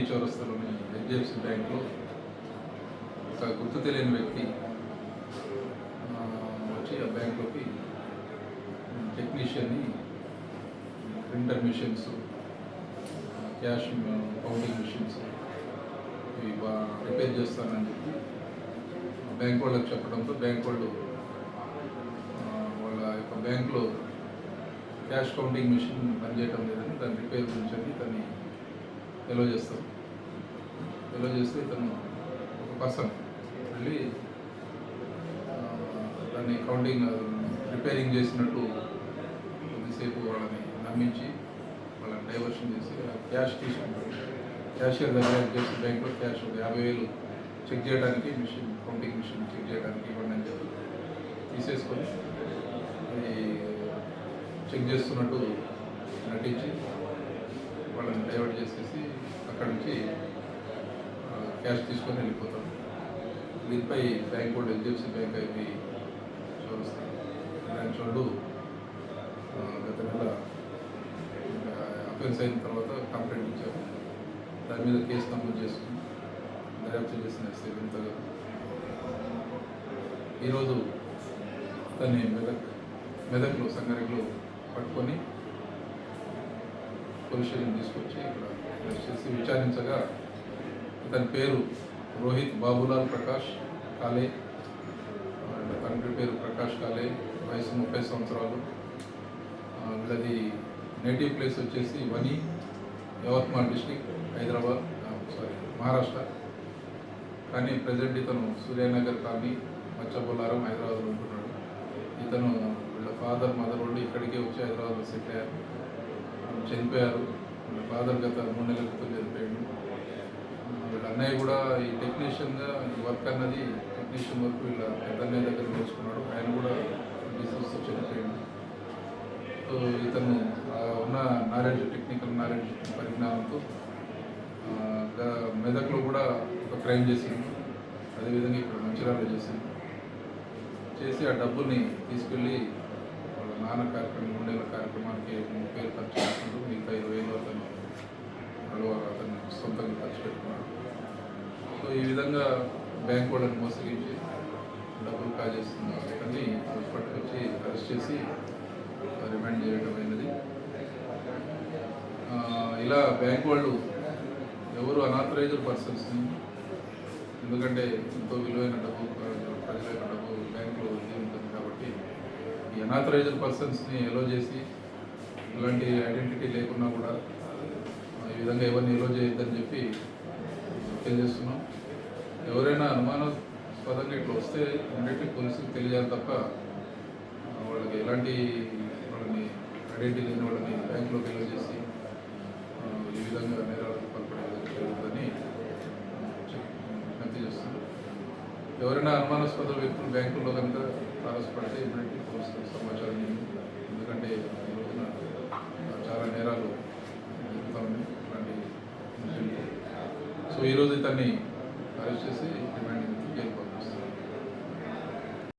చౌరస్తాలోని HDFC బ్యాంక్లో ఒక గుర్తు తెలియని వ్యక్తి వచ్చి ఆ బ్యాంక్లోకి టెక్నీషియన్ని printer machines, cash counting machines ఇవి రిపేర్ చేస్తానని చెప్పి బ్యాంక్ వాళ్ళకి చెప్పడంతో బ్యాంక్ వాళ్ళు వాళ్ళ యొక్క బ్యాంక్లో క్యాష్ కౌంటింగ్ మిషన్ పనిచేయటం లేదని దాని రిపేర్ గురించి అని దాన్ని ఎలో చేస్తారు. ఎలో చేస్తే ఇతను ఒక పర్సన్ వెళ్ళి దాన్ని కౌంటింగ్ రిపేరింగ్ చేసినట్టు కొద్దిసేపు వాళ్ళని నమ్మించి వాళ్ళని డైవర్షన్ చేసి క్యాష్ తీసుకుంటారు. క్యాషియర్ దగ్గర చేసి బ్యాంక్లో క్యాష్ 50,000 చెక్ చేయడానికి మిషన్ కౌంటింగ్ మిషన్ చెక్ చేయడానికి ఇవ్వండి అని చెప్పి తీసేసుకొని అది చెక్ చేస్తున్నట్టు నటించి వాళ్ళని డైవర్ట్ చేసేసి అక్కడి నుంచి క్యాష్ తీసుకొని వెళ్ళిపోతాం. దీనిపై బ్యాంక్ వాళ్ళు హెచ్డిఎఫ్సి బ్యాంక్ ఐపీ చౌరస్తా బ్రాంచ్ వాళ్ళు గత నెల అఫెన్స్ అయిన తర్వాత కంప్లైంట్ ఇచ్చారు. దాని మీద కేసు నమోదు చేసుకుని దర్యాప్తు చేసిన ఎస్ఐ వినత గారు ఈరోజు అతన్ని మెదక్లో సంగారెడ్డిలో పట్టుకొని పోలీస్ స్టేషన్ తీసుకొచ్చి ఇక్కడ అరెస్ట్ చేసి విచారించగా ఇతని పేరు రోహిత్ బాబులాల్ ప్రకాష్ కాలే, తండ్రి పేరు ప్రకాష్ కాలే, వయసు 30 సంవత్సరాలు. వీళ్ళది నేటివ్ ప్లేస్ వచ్చేసి వని, యవత్మాల్ డిస్టిక్, హైదరాబాద్, మహారాష్ట్ర. కానీ ప్రజెంట్ ఇతను సూర్యనగర్ కాలనీ, మచ్చబొల్లారం, హైదరాబాద్లో ఉంటున్నాడు. ఇతను వీళ్ళ ఫాదర్ మదర్ వాళ్ళు ఇక్కడికే వచ్చి హైదరాబాద్లో సెటిల్ అయ్యారు, చనిపోయారు. వీళ్ళ ఫాదర్ గత 3 నెలల క్రితం చనిపోయాడు. వీళ్ళ అన్నయ్య కూడా ఈ టెక్నీషియన్గా ఈ వర్క్ అన్నది టెక్నీషియన్ వర్క్ వీళ్ళ పెద్ద అన్నయ్య దగ్గర నేర్చుకున్నాడు. ఆయన కూడా డిసీజ్తో చనిపోయాడు. సో ఇతను ఉన్న నాలెడ్జ్, టెక్నికల్ నాలెడ్జ్, పరిజ్ఞానంతో మెదక్లో కూడా ఒక క్రైమ్ చేసింది. అదేవిధంగా ఇక్కడ మంచిర్యాలలో చేసి ఆ డబ్బుల్ని తీసుకెళ్ళి వాళ్ళ నాన్న కార్యక్రమం, 3 నెలల కార్యక్రమానికి 30,000 ఖర్చు చేసుకుంటూ మిగతా 20,000 అతను సొంతంగా ఖర్చు పెట్టుకున్నాడు. సో ఈ విధంగా బ్యాంక్ వాళ్ళని మోసగించి డబ్బులు కాజేస్తున్న అతన్ని పట్టుకొచ్చి అరెస్ట్ చేసి రిమాండ్ చేయడం అయినది. ఇలా బ్యాంక్ వాళ్ళు ఎవరు అనాథరైజ్డ్ పర్సన్స్ని, ఎందుకంటే ఎంతో విలువైన డబ్బు, ప్రజల డబ్బు బ్యాంకులో ఇది ఉంటుంది కాబట్టి ఈ అనాథరైజ్డ్ పర్సన్స్ని ఎలో చేసి ఎలాంటి ఐడెంటిటీ లేకున్నా కూడా ఈ విధంగా ఎవరిని ఎలో చేయొద్దని చెప్పి తెలియజేస్తున్నాం. ఎవరైనా అనుమానాస్పదంగా ఇట్లా వస్తే ఇమ్మీడియట్లీ పోలీసులకు తెలియాలి తప్ప వాళ్ళకి ఎలాంటి వాళ్ళని ఐడెంటిటీ లేని వాళ్ళని బ్యాంకులోకి ఎలో చేసి ఈ విధంగా నేరాలకు పాల్పడేదని విజ్ఞప్తి చేస్తున్నాం. ఎవరైనా అనుమానాస్పద వ్యక్తులు బ్యాంకుల్లో కనుక తారసపడితే ఇమ్మీడియట్లీ పోలీసులకు సమాచారం ఇవ్వండి. ఎందుకంటే ఈ రోజున చాలా నేరాలు జరుగుతూ ఉన్నాయి ఇలాంటి. సో ఈరోజు ఇతన్ని అరెస్ట్ చేసి